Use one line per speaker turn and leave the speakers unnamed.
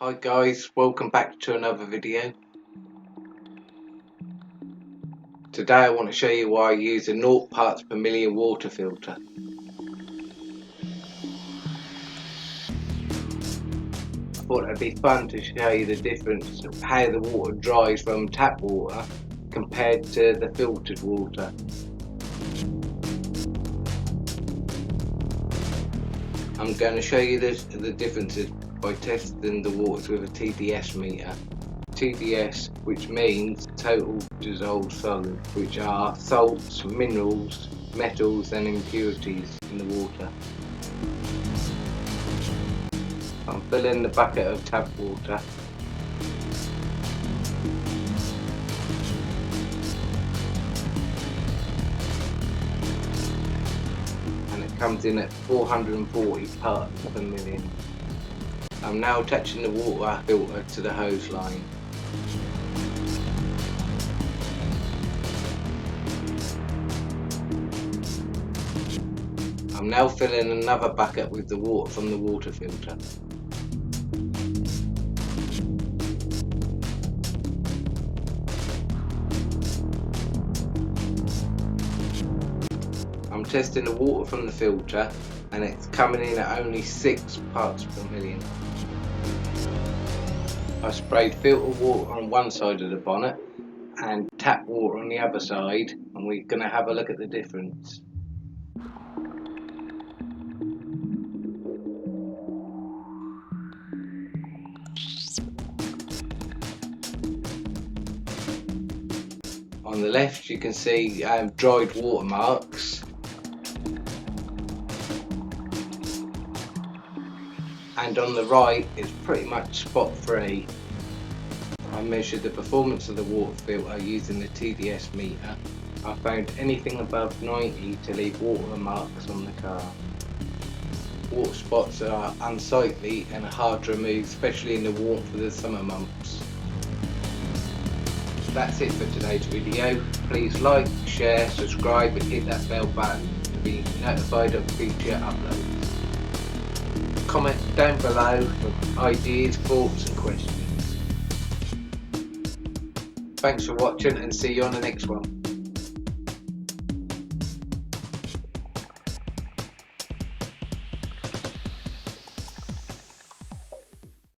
Hi guys, welcome back to another video. Today I want to show you why I use a 0 parts per million water filter. I thought it'd be fun to show you the difference of how the water dries from tap water compared to the filtered water. I'm going to show you the differences by testing the waters with a TDS meter. TDS, which means total dissolved solid, which are salts, minerals, metals and impurities in the water. I'm filling the bucket of tap water. And it comes in at 440 parts per million. I'm now attaching the water filter to the hose line. I'm now filling another bucket with the water from the water filter. I'm testing the water from the filter and it's coming in at only 6 parts per million. I sprayed filtered water on one side of the bonnet and tap water on the other side, and we're going to have a look at the difference. On the left you can see dried watermarks, and on the right it's pretty much spot free. I measured the performance of the water filter using the TDS meter. I found anything above 90 to leave watermarks on the car. Water spots are unsightly and hard to remove, especially in the warmth of the summer months. That's it for today's video. Please like, share, subscribe and hit that bell button to be notified of future uploads. Comment down below with ideas, thoughts and questions. Thanks for watching and see you on the next one.